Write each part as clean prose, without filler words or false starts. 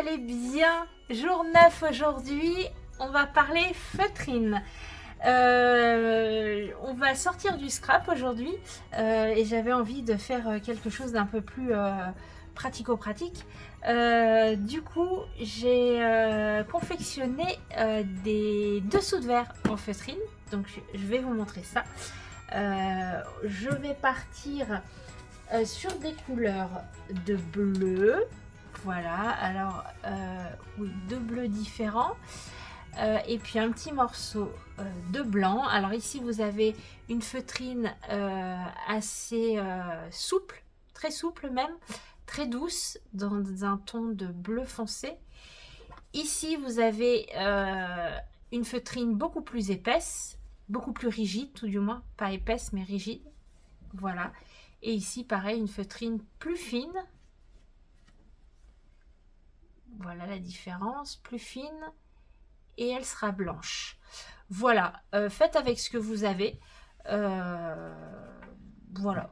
allez bien? Jour 9 aujourd'hui, on va parler feutrine. On va sortir du scrap aujourd'hui et j'avais envie de faire quelque chose d'un peu plus pratico-pratique. Du coup, j'ai confectionné des dessous de verre en feutrine. Donc je vais vous montrer ça. Je vais partir sur des couleurs de bleu. Voilà, alors oui, deux bleus différents. Et puis un petit morceau de blanc. Alors ici vous avez une feutrine assez souple, très souple même, très douce, dans un ton de bleu foncé. Ici vous avez une feutrine beaucoup plus épaisse, beaucoup plus rigide tout du moins, pas épaisse mais rigide. Voilà. Et ici pareil, une feutrine plus fine. Voilà la différence, plus fine. Et elle sera blanche. Voilà, faites avec ce que vous avez. Voilà.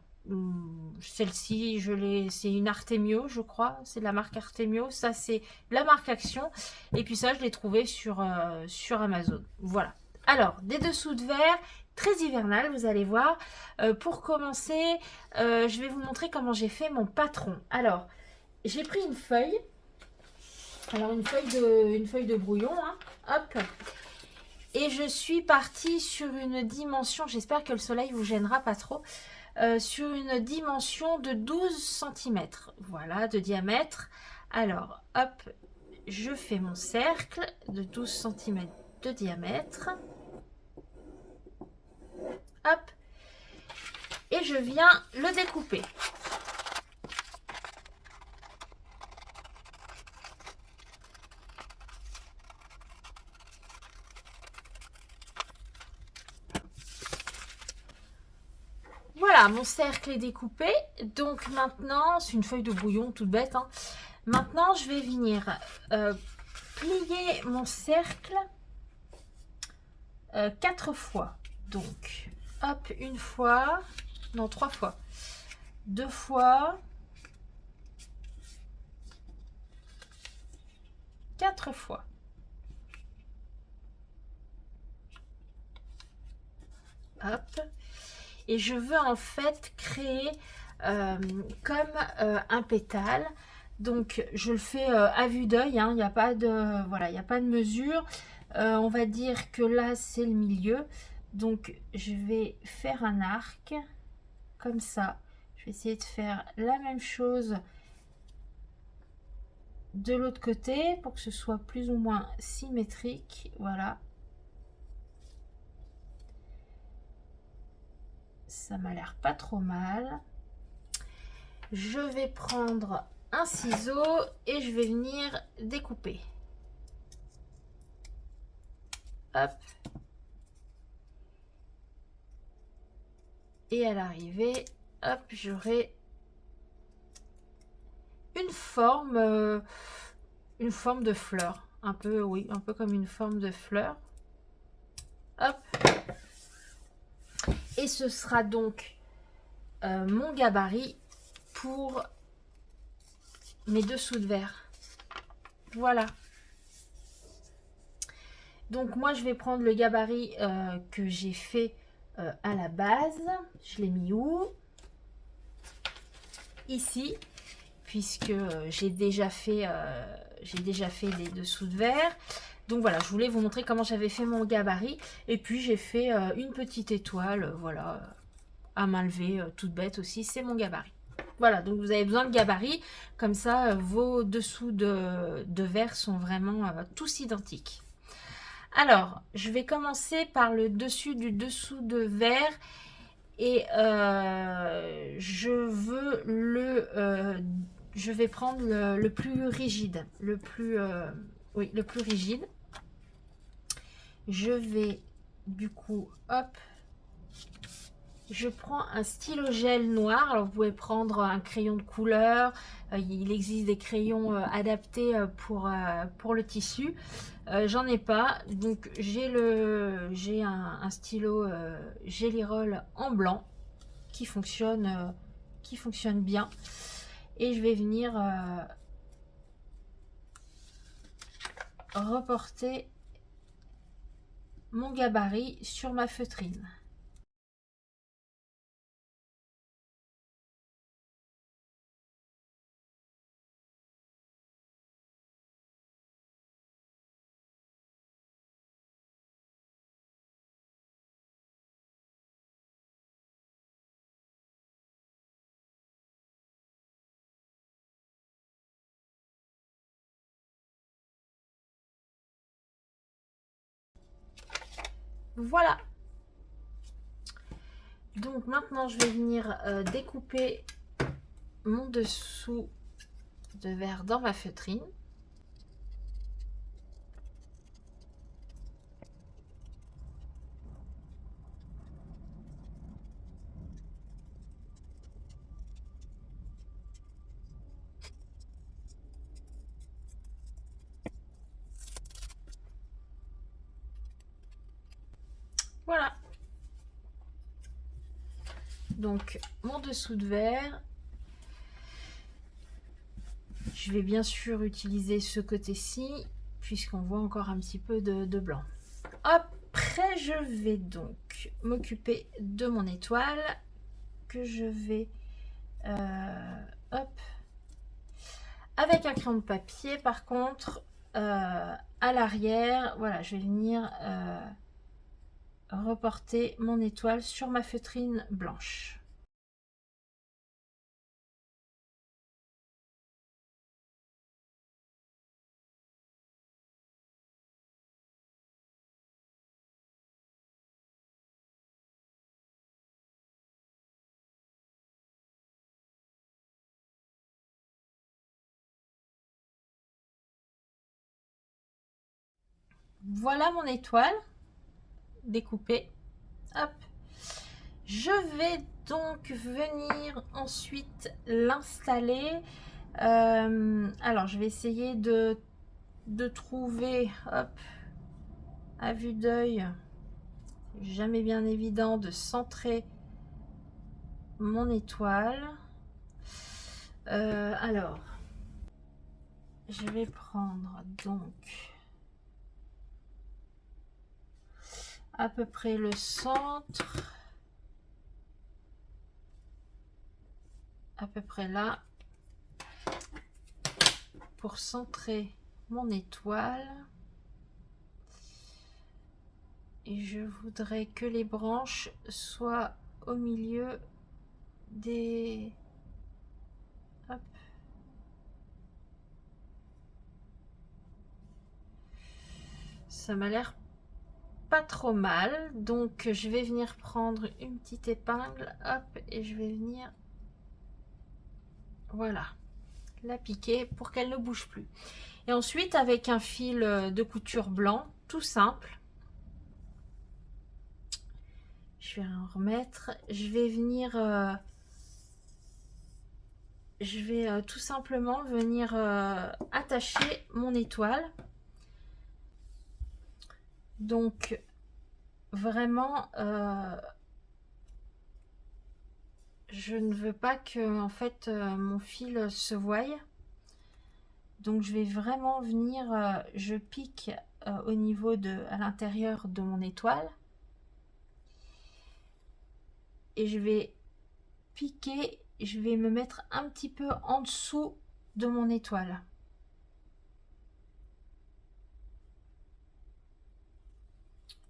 Celle-ci, c'est une Artemio, je crois. C'est de la marque Artemio. Ça, c'est la marque Action. Et puis ça, je l'ai trouvé sur Amazon. Voilà. Alors, des dessous de verre, très hivernal, vous allez voir. Pour commencer, je vais vous montrer comment j'ai fait mon patron. Alors, j'ai pris une feuille. Alors, une feuille de brouillon, hein. Hop. Et je suis partie sur une dimension, j'espère que le soleil vous gênera pas trop, sur une dimension de 12 cm, voilà, de diamètre. Alors, hop, je fais mon cercle de 12 cm de diamètre. Hop. Et je viens le découper. Voilà, mon cercle est découpé. Donc maintenant, c'est une feuille de brouillon toute bête, hein. Maintenant, je vais venir plier mon cercle 4 fois. Donc, hop, une fois, non, 3 fois, 2 fois, 4 fois. Hop. Et je veux en fait créer comme un pétale. Donc je le fais à vue d'œil, hein. Il n'y a pas de, voilà, il n'y a pas de mesure. On va dire que là c'est le milieu. Donc je vais faire un arc comme ça. Je vais essayer de faire la même chose de l'autre côté pour que ce soit plus ou moins symétrique. Voilà. Ça m'a l'air pas trop mal. Je vais prendre un ciseau et je vais venir découper. Hop. Et à l'arrivée, hop, j'aurai une forme de fleur. Un peu, oui, un peu comme une forme de fleur. Hop. Et ce sera donc mon gabarit pour mes dessous de verre. Voilà. Donc moi je vais prendre le gabarit que j'ai fait à la base. Je l'ai mis où? Ici, puisque j'ai déjà fait les dessous de verre. Donc voilà, je voulais vous montrer comment j'avais fait mon gabarit. Et puis j'ai fait une petite étoile, voilà, à main levée, toute bête aussi, c'est mon gabarit. Voilà, donc vous avez besoin de gabarit, comme ça vos dessous de verre sont vraiment tous identiques. Alors, je vais commencer par le dessus du dessous de verre et je vais prendre le plus rigide, le plus rigide. Je vais du coup, hop, je prends un stylo gel noir. Alors vous pouvez prendre un crayon de couleur, il existe des crayons adaptés pour le tissu. J'en ai pas, donc j'ai un stylo Gelirol en blanc qui fonctionne bien. Et je vais venir reporter mon gabarit sur ma feutrine. Voilà. Donc maintenant, je vais venir découper mon dessous de verre dans ma feutrine. Voilà. Donc mon dessous de verre. Je vais bien sûr utiliser ce côté-ci, puisqu'on voit encore un petit peu de blanc. Après, je vais donc m'occuper de mon étoile, que je vais, hop, avec un crayon de papier, par contre, à l'arrière, voilà, je vais venir reporter mon étoile sur ma feutrine blanche. Voilà mon étoile découpée. Hop. Je vais donc venir ensuite l'installer. Alors, je vais essayer de trouver, hop, à vue d'œil, jamais bien évident de centrer mon étoile. Alors, je vais prendre donc à peu près le centre, à peu près là, pour centrer mon étoile. Et je voudrais que les branches soient au milieu des... Hop. Ça m'a l'air pas trop mal, donc je vais venir prendre une petite épingle, hop, et je vais venir, voilà, la piquer pour qu'elle ne bouge plus. Et ensuite, avec un fil de couture blanc, tout simple, je vais en remettre, je vais venir, tout simplement venir attacher mon étoile. Donc vraiment, je ne veux pas que en fait mon fil se voie. Donc je vais vraiment venir, je pique au niveau à l'intérieur de mon étoile. Et je vais piquer, je vais me mettre un petit peu en dessous de mon étoile.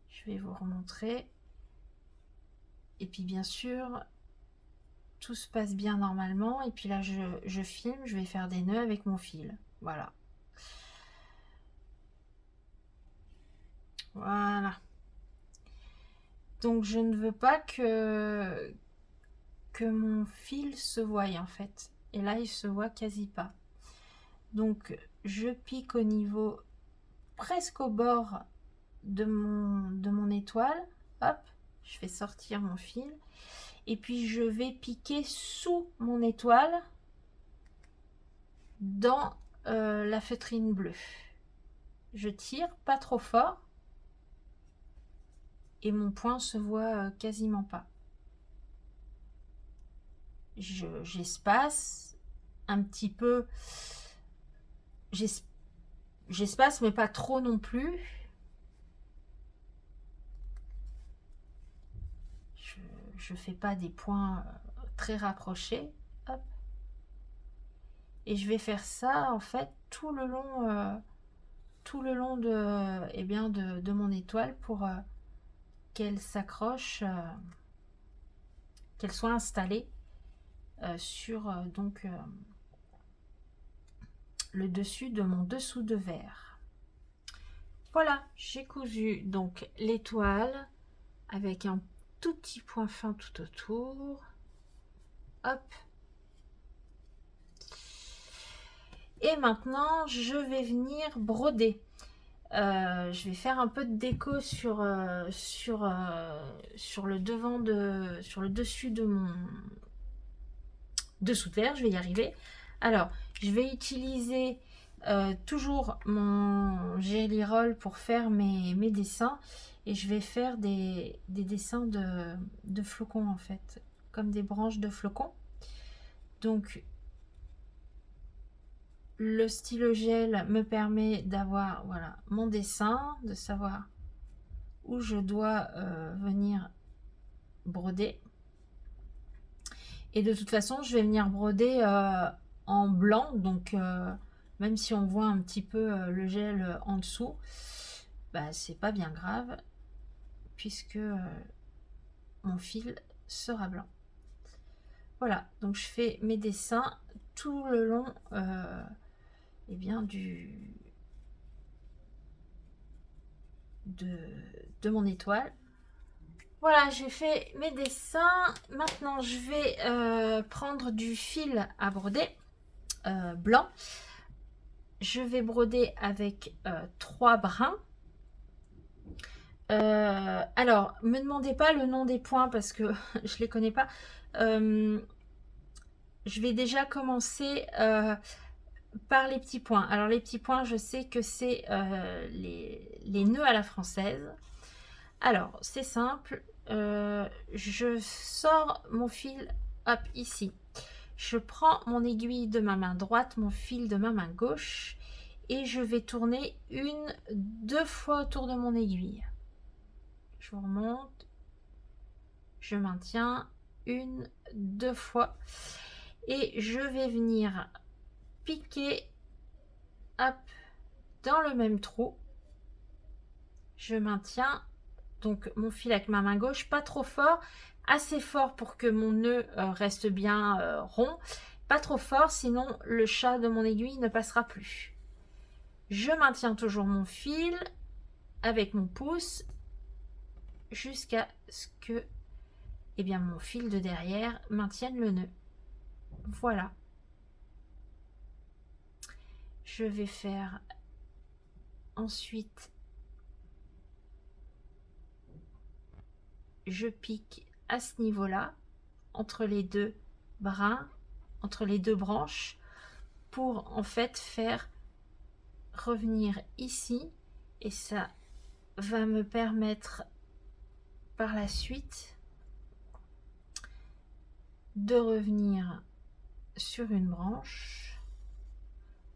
Je vais vous remontrer. Et puis bien sûr, tout se passe bien normalement. Et puis là, je filme, je vais faire des nœuds avec mon fil. Voilà. Voilà. Donc je ne veux pas que mon fil se voie en fait. Et là, il se voit quasi pas. Donc je pique au niveau, presque au bord de mon étoile. Hop, je fais sortir mon fil. Et puis je vais piquer sous mon étoile dans la feutrine bleue. Je tire pas trop fort et mon point se voit quasiment pas. J'espace un petit peu, j'espace, mais pas trop non plus. Je fais pas des points très rapprochés. Hop. Et je vais faire ça en fait tout le long de, eh bien, de mon étoile pour qu'elle s'accroche, qu'elle soit installée sur donc le dessus de mon dessous de verre. Voilà, j'ai cousu donc l'étoile avec un tout petit point fin tout autour. Hop. Et maintenant, je vais venir broder. Je vais faire un peu de déco sur le devant sur le dessus de mon dessous de verre. Je vais y arriver. Alors, je vais utiliser toujours mon Jelly Roll pour faire mes dessins. Et je vais faire des dessins de flocons en fait, comme des branches de flocons. Donc, le stylo gel me permet d'avoir voilà, mon dessin, de savoir où je dois venir broder. Et de toute façon, je vais venir broder en blanc, donc même si on voit un petit peu le gel en dessous, bah, c'est pas bien grave, puisque mon fil sera blanc. Voilà, donc je fais mes dessins tout le long eh bien, de mon étoile. Voilà, j'ai fait mes dessins. Maintenant, je vais prendre du fil à broder blanc. Je vais broder avec 3 brins. Alors, me demandez pas le nom des points parce que je les connais pas. Je vais déjà commencer par les petits points. Alors, les petits points, je sais que c'est les nœuds à la française. Alors, c'est simple. Je sors mon fil, hop, ici. Je prends mon aiguille de ma main droite, mon fil de ma main gauche, et je vais tourner 2 fois autour de mon aiguille. Je remonte, je maintiens 2 fois, et je vais venir piquer, hop, dans le même trou. Je maintiens donc mon fil avec ma main gauche, pas trop fort, assez fort pour que mon nœud reste bien rond, pas trop fort, sinon le chat de mon aiguille ne passera plus. Je maintiens toujours mon fil avec mon pouce jusqu'à ce que eh bien, mon fil de derrière maintienne le nœud. Voilà. Je vais faire ensuite, je pique à ce niveau-là, entre les 2 brins, entre les 2 branches, pour en fait faire revenir ici, et ça va me permettre par la suite de revenir sur une branche,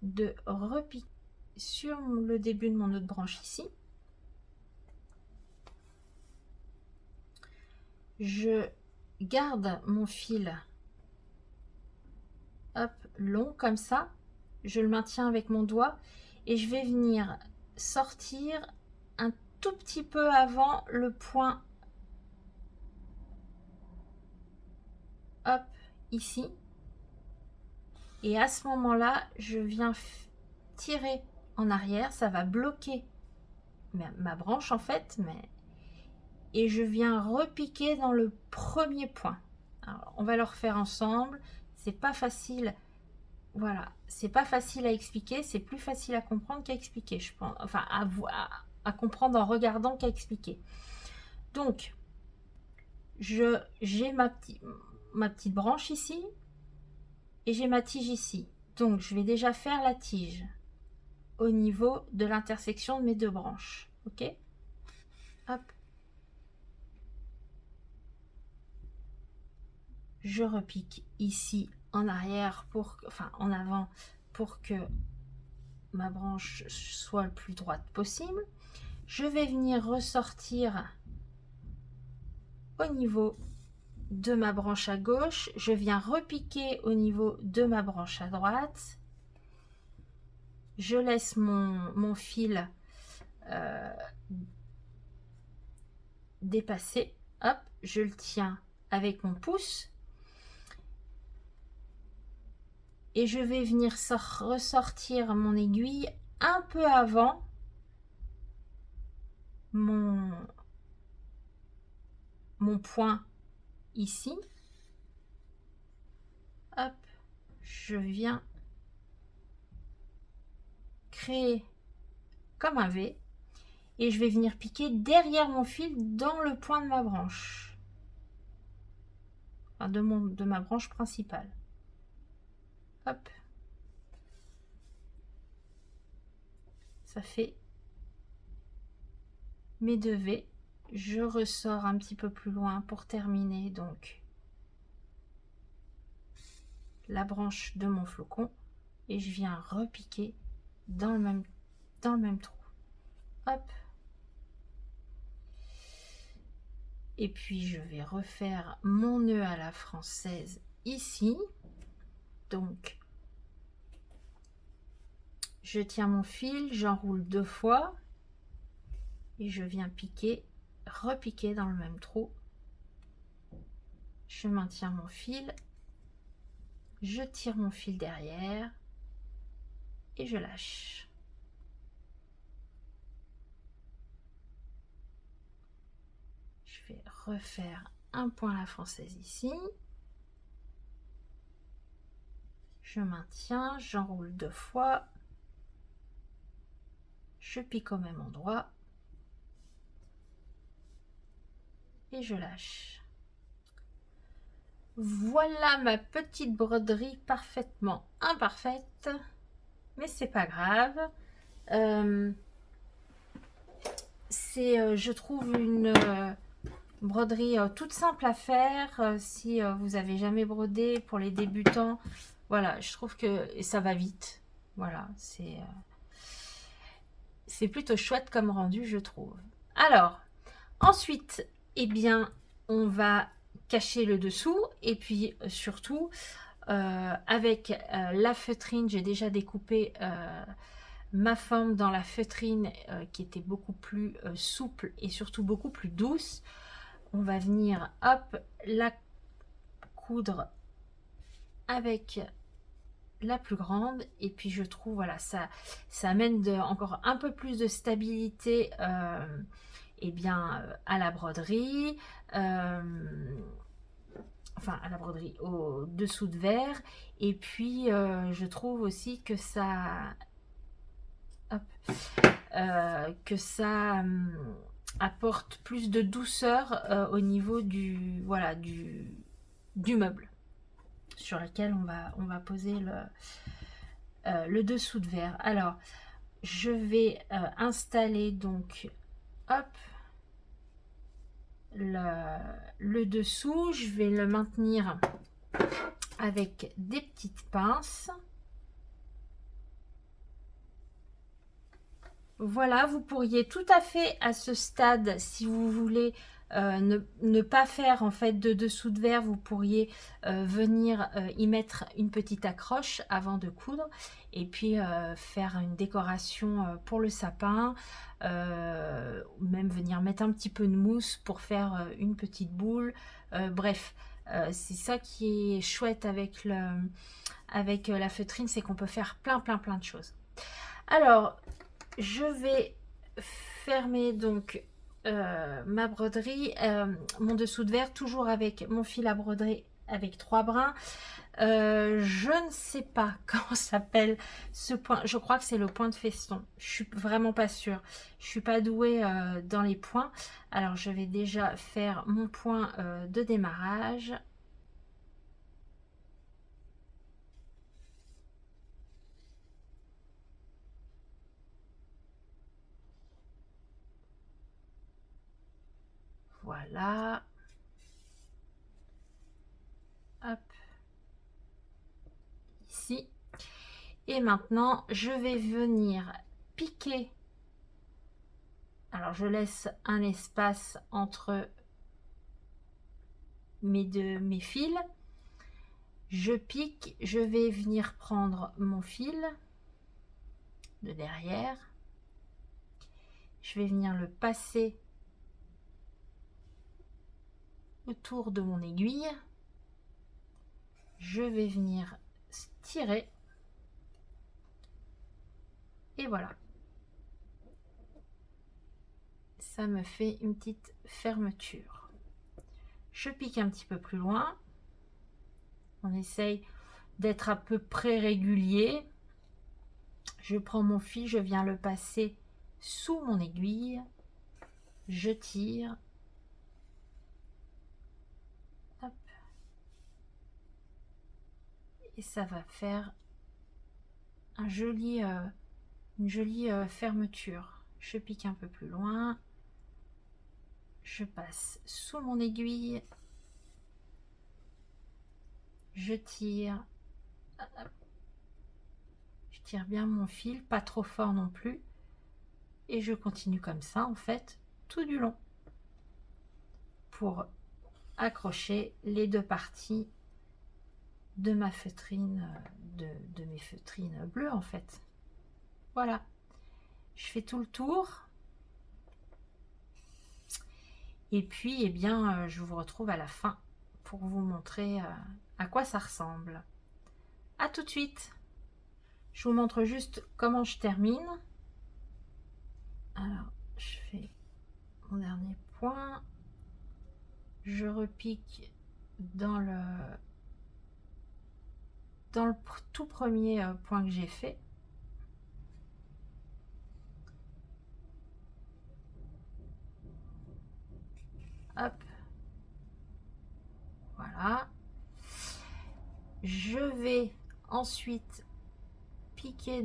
de repiquer sur le début de mon autre branche ici. Je garde mon fil, hop, long comme ça, je le maintiens avec mon doigt et je vais venir sortir un tout petit peu avant le point, hop, ici, et à ce moment là je viens tirer en arrière, ça va bloquer ma branche en fait, et je viens repiquer dans le premier point. Alors, on va le refaire ensemble, c'est pas facile. Voilà, c'est pas facile à expliquer, c'est plus facile à comprendre qu'à expliquer, je pense. Enfin, à comprendre en regardant qu'à expliquer. Donc, j'ai ma petite branche ici et j'ai ma tige ici. Donc, je vais déjà faire la tige au niveau de l'intersection de mes 2 branches. Ok? Hop. Je repique ici en arrière, enfin en avant, pour que ma branche soit le plus droite possible. Je vais venir ressortir au niveau de ma branche à gauche. Je viens repiquer au niveau de ma branche à droite. Je laisse mon fil dépasser. Hop, je le tiens avec mon pouce. Et je vais venir ressortir mon aiguille un peu avant mon point ici. Hop, je viens créer comme un V et je vais venir piquer derrière mon fil dans le point de ma branche, enfin de ma branche principale. Hop, ça fait mes 2 V. Je ressors un petit peu plus loin pour terminer donc la branche de mon flocon et je viens repiquer dans le même trou. Hop. Et puis je vais refaire mon nœud à la française ici. Donc je tiens mon fil, j'enroule 2 fois et je viens piquer, repiquer dans le même trou. Je maintiens mon fil, je tire mon fil derrière et je lâche. Je vais refaire un point à la française ici. Je maintiens, j'enroule 2 fois. Je pique au même endroit. Et je lâche. Voilà ma petite broderie parfaitement imparfaite. Mais c'est pas grave. C'est, je trouve, une broderie toute simple à faire. Si vous avez jamais brodé, pour les débutants, voilà, je trouve que ça va vite. Voilà, c'est plutôt chouette comme rendu, je trouve. Alors, ensuite, eh bien, on va cacher le dessous et puis surtout, avec la feutrine, j'ai déjà découpé ma forme dans la feutrine qui était beaucoup plus souple et surtout beaucoup plus douce. On va venir, hop, la coudre avec la plus grande et puis je trouve, voilà, ça amène encore un peu plus de stabilité eh bien, à la broderie, enfin à la broderie, au dessous de verre. Et puis je trouve aussi que ça apporte plus de douceur au niveau du, voilà, du meuble sur lequel on va poser le dessous de verre. Alors je vais installer donc, hop, le dessous. Je vais le maintenir avec des petites pinces. Voilà, vous pourriez tout à fait à ce stade, si vous voulez ne pas faire en fait de dessous de verre, vous pourriez venir y mettre une petite accroche avant de coudre et puis faire une décoration pour le sapin, même venir mettre un petit peu de mousse pour faire une petite boule. Bref, c'est ça qui est chouette avec la feutrine, c'est qu'on peut faire plein de choses. Alors, je vais fermer donc ma broderie, mon dessous de verre, toujours avec mon fil à broder avec 3 brins. Je ne sais pas comment s'appelle ce point, je crois que c'est le point de feston, je suis vraiment pas sûre, je suis pas douée dans les points. Alors je vais déjà faire mon point de démarrage. Voilà. Hop. Ici. Et maintenant, je vais venir piquer. Alors, je laisse un espace entre mes fils. Je pique, je vais venir prendre mon fil de derrière. Je vais venir le passer autour de mon aiguille. Je vais venir tirer. Et voilà. Ça me fait une petite fermeture. Je pique un petit peu plus loin. On essaye d'être à peu près régulier. Je prends mon fil, je viens le passer sous mon aiguille. Je tire. Hop. Et ça va faire un joli, une jolie fermeture. Je pique un peu plus loin. Je passe sous mon aiguille. Je tire. Je tire bien mon fil, pas trop fort non plus. Et je continue comme ça, en fait, tout du long. Pour accrocher les deux parties de ma feutrine, de mes feutrines bleues, en fait. Voilà. Je fais tout le tour. Et puis, eh bien, je vous retrouve à la fin pour vous montrer à quoi ça ressemble. À tout de suite. Je vous montre juste comment je termine. Alors, je fais mon dernier point. Je repique dans le tout premier point que j'ai fait. Hop. Voilà. Je vais ensuite piquer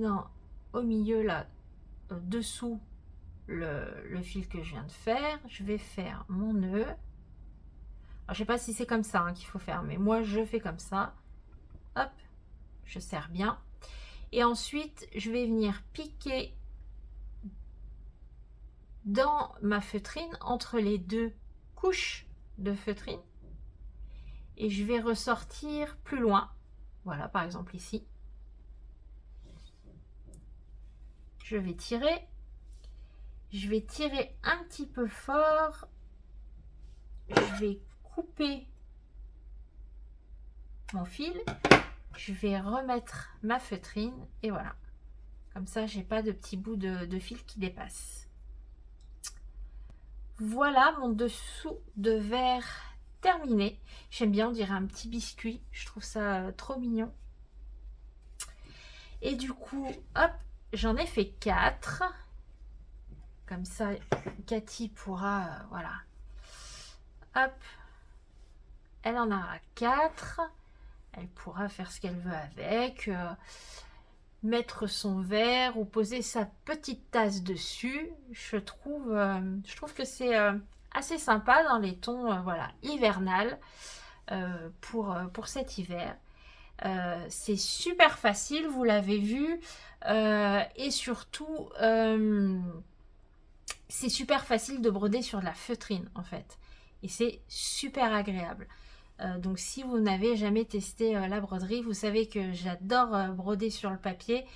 au milieu là, dessous le fil que je viens de faire. Je vais faire mon nœud. Alors, je sais pas si c'est comme ça hein, qu'il faut faire, mais moi je fais comme ça. Hop, je serre bien. Et ensuite, je vais venir piquer dans ma feutrine entre les deux couches de feutrine. Et je vais ressortir plus loin. Voilà, par exemple ici. Je vais tirer. Je vais tirer un petit peu fort. Je vais couper mon fil. Je vais remettre ma feutrine. Et voilà. Comme ça, j'ai pas de petits bouts de fil qui dépassent. Voilà mon dessous de verre terminé. J'aime bien, on dirait un petit biscuit. Je trouve ça trop mignon. Et du coup, hop, j'en ai fait 4. Comme ça, Cathy pourra, voilà. Hop, elle en aura 4. Elle pourra faire ce qu'elle veut avec. Mettre son verre ou poser sa petite tasse dessus. Je trouve que c'est assez sympa dans les tons voilà, hivernal pour cet hiver. C'est super facile, vous l'avez vu, et surtout c'est super facile de broder sur de la feutrine en fait, et c'est super agréable. Donc si vous n'avez jamais testé la broderie, vous savez que j'adore broder sur le papier.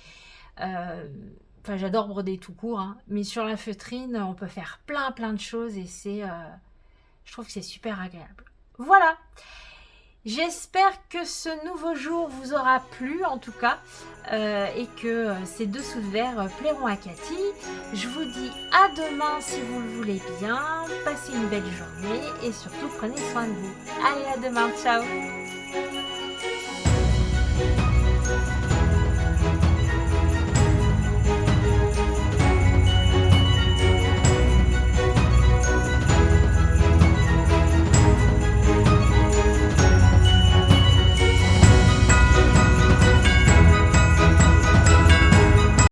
Enfin, j'adore broder tout court, hein, mais sur la feutrine, on peut faire plein de choses et je trouve que c'est super agréable. Voilà. J'espère que ce nouveau jour vous aura plu en tout cas et que ces dessous de verre plairont à Cathy. Je vous dis à demain si vous le voulez bien. Passez une belle journée et surtout prenez soin de vous. Allez, à demain, ciao!